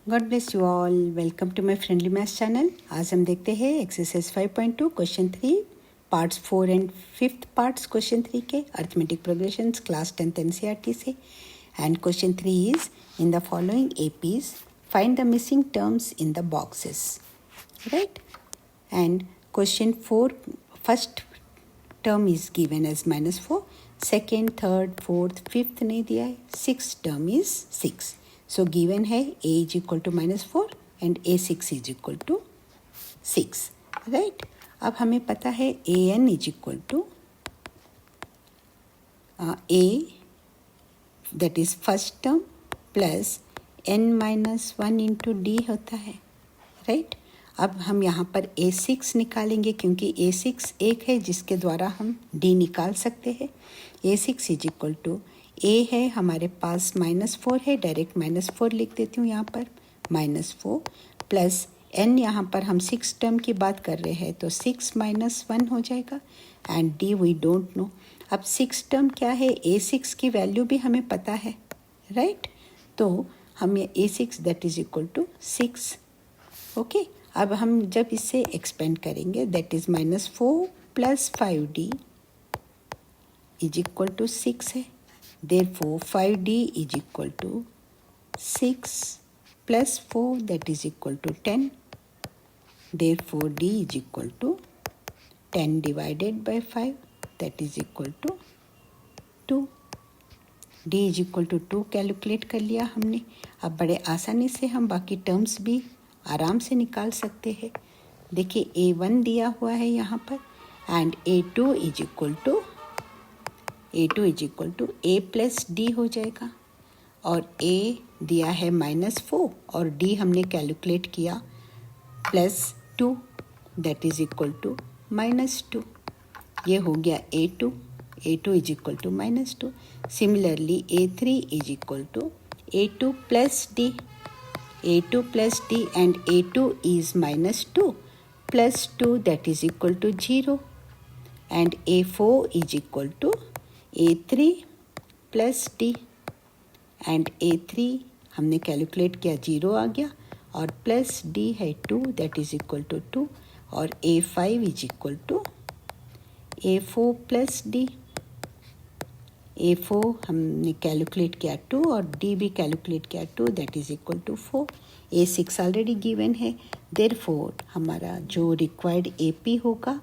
God bless you all. Welcome to my friendly maths channel. आज हम देखते हैं exercise 5.2 question 3 parts 4 and 5th parts question 3 के arithmetic progressions class 10th NCERT से। And question 3 is in the following APs find the missing terms in the boxes, right. And question 4 first term is given as -4, second, third, fourth, fifth नहीं दिया है, 6th term is 6। So given है a is equal to -4 and a6 is equal to 6, right. अब हमें पता है an is equal to a that is first term plus n-1 into d होता है, राइट। अब हम यहाँ पर a6 निकालेंगे क्योंकि a6 एक है जिसके द्वारा हम d निकाल सकते हैं। a6 is equal to a है हमारे पास -4 है, डायरेक्ट -4 लिख देती हूँ यहाँ पर, -4 प्लस n यहाँ पर हम 6 टर्म की बात कर रहे हैं तो 6 - 1 हो जाएगा and d we don't know. अब 6 टर्म क्या है, a6 की वैल्यू भी हमें पता है, राइट। तो हमें a6 that is equal to 6, okay. अब हम जब इसे एक्सपेंड करेंगे that is -4 plus 5d is equal to 6 है। Therefore 5d is equal to 6 plus 4 that is equal to 10. Therefore d is equal to 10 divided by 5 that is equal to 2. d is equal to 2 calculate कर लिया हमने। अब बड़े आसानी से हम बाकी टर्म्स भी आराम से निकाल सकते हैं। देखिए a1 दिया हुआ है यहाँ पर and a2 is equal to a plus d हो जाएगा और a दिया है -4 और d हमने कैलकुलेट किया +2 दैट इज इक्वल टू -2। ये हो गया a2 is equal to -2। Similarly a3 is equal to a2 plus d and a2 is -2 plus 2 that is equal to 0 and a4 is equal to a3 plus d and a3 हमने calculate किया 0 आ गया और plus d है 2 that is equal to 2 और a5 is equal to a4 plus d. a4 हमने calculate किया 2 और d भी कैलकुलेट किया 2 that is equal to 4। a6 already given है, देयरफॉर हमारा जो रिक्वायर्ड AP होगा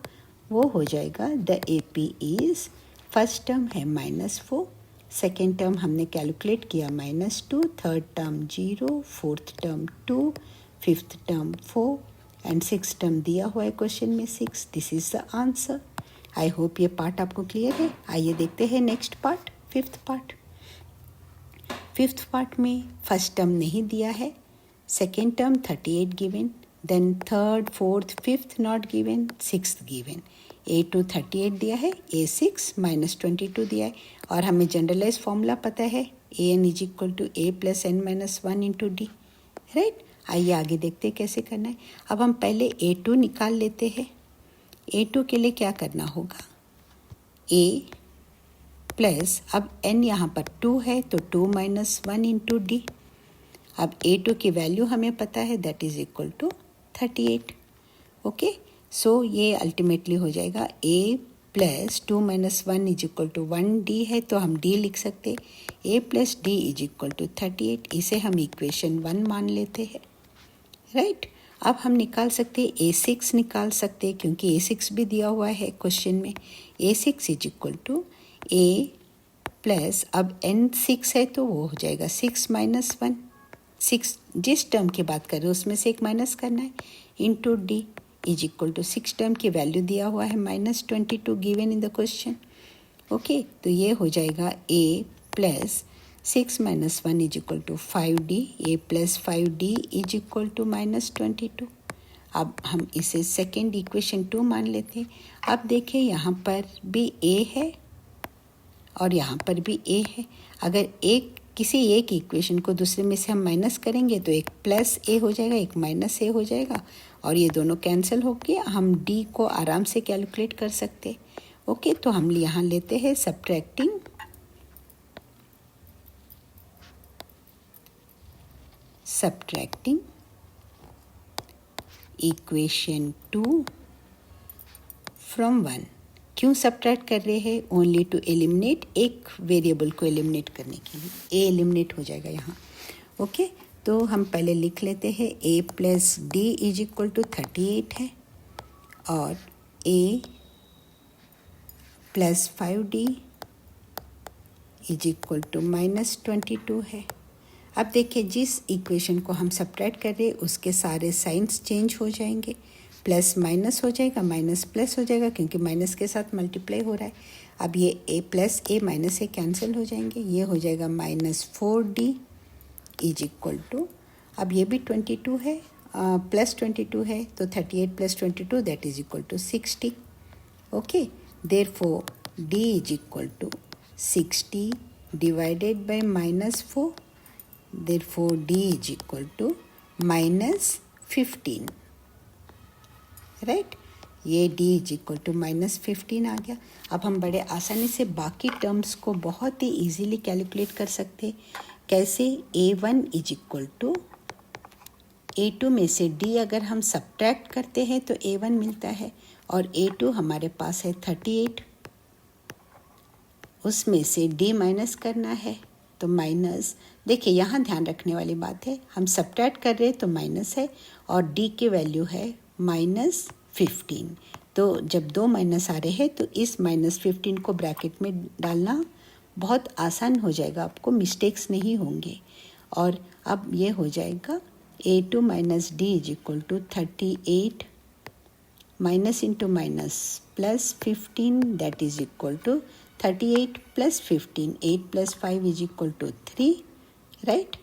वो हो जाएगा the AP is first term है -4, सेकेंड टर्म हमने कैलकुलेट किया -2, third term 0, fourth term 2, fifth term 4 and 6th term दिया हुआ है क्वेश्चन में 6। This is the answer. I hope ये पार्ट आपको क्लियर है। आइए देखते हैं next part, 5th part. 5th part में फर्स्ट टर्म नहीं दिया है, second term 38 given, then third, fourth, fifth not given, 6th given. a2 38 दिया है, a6 -22 दिया है और हमें जनरलाइज फॉर्मूला पता है an is equal to a plus n-1 into d, right. आइए आगे देखते हैं कैसे करना है। अब हम पहले a2 निकाल लेते हैं। a2 के लिए क्या करना होगा, a प्लस अब n यहाँ पर 2 है तो 2 - 1 इंटू डी। अब a2 की वैल्यू हमें पता है that is equal to 38, okay. So ये अल्टीमेटली हो जाएगा a plus 2 - 1 is equal to 1d है तो हम d लिख सकते, a plus D is equal to 38। इसे हम इक्वेशन 1 मान लेते हैं, राइट। अब हम निकाल सकते a6 निकाल सकते क्योंकि a6 भी दिया हुआ है क्वेश्चन में। a6 is equal to a plus अब n6 है तो वो हो जाएगा 6 - 1, 6 जिस टर्म की बात कर रहे हो उसमें से एक माइनस करना है, into d is equal to 6 term की वैल्यू दिया हुआ है -22 given in the question, okay. तो ये हो जाएगा a plus 6 - 1 is equal to 5d, a plus 5d is equal to -22। अब हम इसे सेकेंड इक्वेशन 2 मान लेते हैं। अब देखें यहाँ पर भी a है और यहाँ पर भी a है। अगर किसी एक इक्वेशन को दूसरे में से हम माइनस करेंगे तो एक प्लस a हो जाएगा, एक माइनस a हो जाएगा और ये दोनों कैंसिल हो गए। हम d को आराम से कैलकुलेट कर सकते, ओके। तो हम यहाँ लेते हैं subtracting equation 2 from 1. क्यों सब्ट्रैक्ट कर रहे हैं? ओनली टू एलिमिनेट, एक वेरिएबल को एलिमिनेट करने के लिए. ए एलिमिनेट हो जाएगा यहाँ. ओके, तो हम पहले लिख लेते हैं a plus D is equal to 38 है और a plus 5d is equal to -22 है. अब देखिए, जिस इक्वेशन को हम सब्ट्रैक्ट कर रहे हैं उसके सारे साइंस चेंज हो जाएंगे. प्लस माइनस हो जाएगा, माइनस प्लस हो जाएगा, क्योंकि माइनस के साथ मल्टीप्लाई हो रहा है. अब ये a plus a minus a cancel हो जाएंगे. ये हो जाएगा -4d इज इक्वल टू, अब ये भी 22 है, प्लस 22 है, तो 38 plus 22 that is equal to 60. Okay, therefore d is equal to 60 divided by -4. Therefore d is equal to -15. Right, ये d is equal to -15 आ गया. अब हम बड़े आसानी से बाकी टर्म्स को बहुत ही इजीली कैलकुलेट कर सकते हैं. कैसे? a1 is equal to a2 में से d अगर हम सब्ट्रैक्ट करते हैं तो a1 मिलता है, और a2 हमारे पास है 38, उसमें से d माइनस करना है, तो माइनस. देखिए, यहाँ ध्यान रखने वाली बात है, हम सब्ट्रैक्ट कर रहे हैं तो माइनस है और d की वैल्यू है -15. तो जब दो माइनस आ रहे हैं तो इस -15 को ब्रैकेट में डालना बहुत आसान हो जाएगा, आपको मिस्टेक्स नहीं होंगे. और अब ये हो जाएगा a2 minus d is equal to 38 minus into minus plus 15 that is equal to 38 plus 15, 8 plus 5 is equal to 3, right?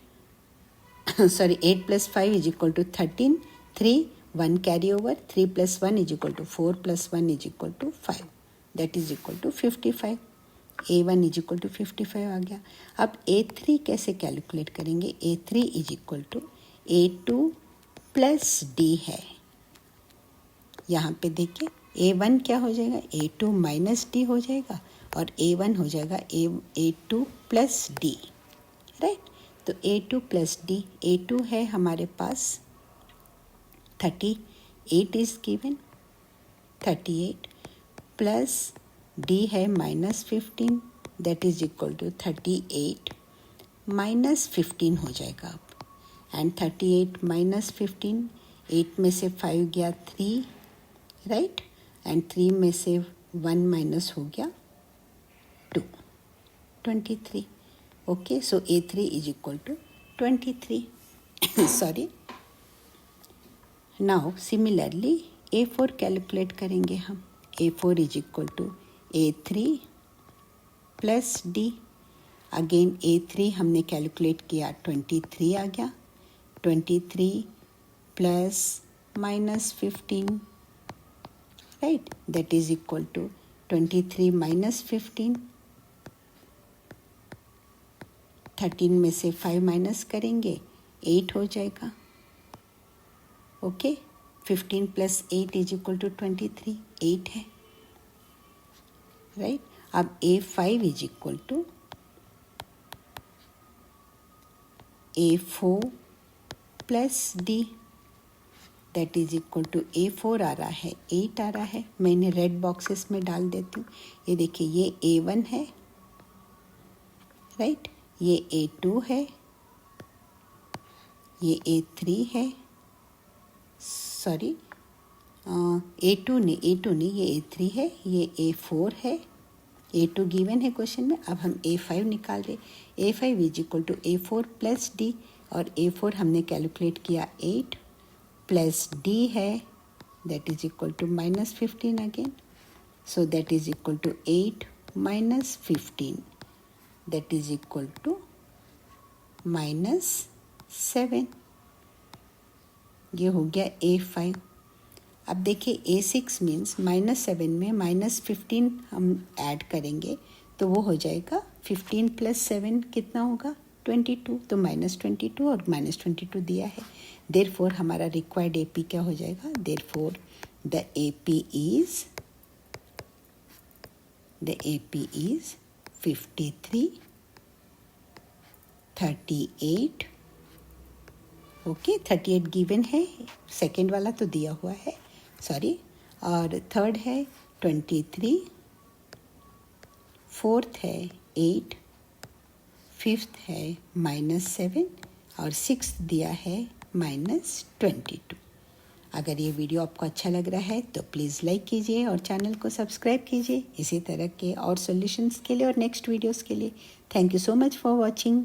Sorry, 8 plus 5 is equal to 13, 3, 1 carry over, 3 plus 1 is equal to 4 plus 1 is equal to 5, that is equal to 55. a1 is equal to 55 आ गया. अब a3 कैसे calculate करेंगे? a3 is equal to a2 plus d है. यहाँ पे देखिए, a1 क्या हो जाएगा? a2 माइनस डी हो जाएगा और a1 हो जाएगा a2 प्लस डी. राइट, तो a2 प्लस डी, a2 है हमारे पास 38 इज गिवन, 38 प्लस डी है -15 दैट इज इक्वल टू 38 -15 हो जाएगा अब. एंड 38 -15, 8 में से 5 गया 3, राइट, एंड 3 में से 1 माइनस हो गया 2, 23. Okay, so a3 is equal to 23. Sorry. Now similarly a4 calculate करेंगे हम. a4 is equal to a3 plus d. Again a3 हमने कैलकुलेट किया, 23 आ गया, 23 plus -15, right, that is equal to 23 minus 15. 13 में से 5 माइनस करेंगे, 8 हो जाएगा. Okay, 15 plus 8 is equal to 23, 8 है. राइट, अब a5 is equal to a4 plus d that is equal to a4 आ रहा है, 8 आ रहा है. मैं इन्हें रेड बॉक्सेस में डाल देती हूँ. ये देखिए, ये a1 है, राइट, ये a2 है, ये a3 है, सॉरी a2 नहीं, ये a3 है, ये a4 है, a2 गिवन है क्वेश्चन में. अब हम a5 निकाल रहे. a5 is equal to a4 plus d, और a4 हमने कैलकुलेट किया 8 प्लस डी है that is equal to -15 again. So that is equal to 8 minus 15 that is equal to -7. ये हो गया a5. अब देखिए, a6 मीन्स -7 में -15 हम ऐड करेंगे तो वो हो जाएगा 15 प्लस 7 कितना होगा? 22. तो -22 और -22 दिया है. देयरफॉर हमारा रिक्वायर्ड AP क्या हो जाएगा? Therefore the AP is 53, 38 okay 38 given है, सेकेंड वाला तो दिया हुआ है, सॉरी। और थर्ड है 23, फोर्थ है 8, फिफ्थ है -7 और सिक्स्थ दिया है -22। अगर ये वीडियो आपको अच्छा लग रहा है तो प्लीज़ लाइक कीजिए और चैनल को सब्सक्राइब कीजिए इसी तरह के और सॉल्यूशंस के लिए और नेक्स्ट वीडियोस के लिए। Thank you so much for watching.